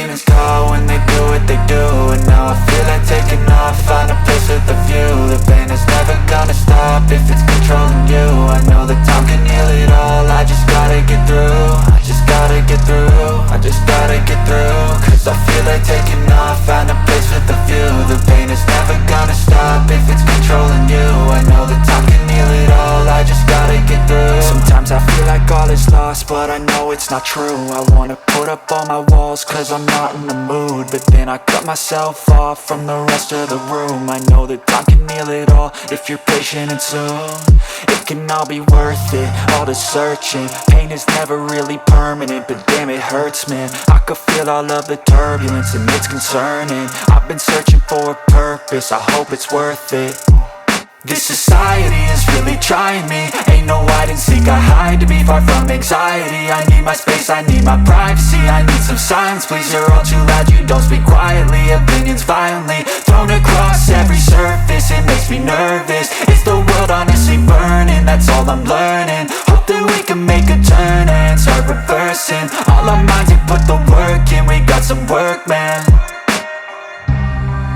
pain is gone when they do what they do. And now I feel like taking off, find a place with a view. The pain is never gonna stop if it's controlling you. I know that time can heal it all, I just gotta get through. I just gotta get through, I just gotta get through. Cause I feel like taking off, find a place with a view. The pain is never gonna stop if it's controlling you. I know that time can heal it all, I just gotta get through. Sometimes I feel like all is lost, but I know it's not true. I wanna put up all my walls cause I'm not in the mood, but then I cut myself off from the rest of the room. I know that time can heal it all if you're patient and soon. It can all be worth it, all the searching. Pain is never really permanent, but damn it hurts, man. I could feel all of the turbulence and it's concerning. I've been searching for a purpose, I hope it's worth it. This society is really trying me. Ain't no hide and seek, I hide to be far from anxiety. I need my space, I need my privacy. I need some silence, please, you're all too loud. You don't speak quietly, opinions violently thrown across every surface. It makes me nervous, it's the world honestly burning. That's all I'm learning, hope that we can make a turn and start reversing. All our minds, we put the work in, we got some work, man.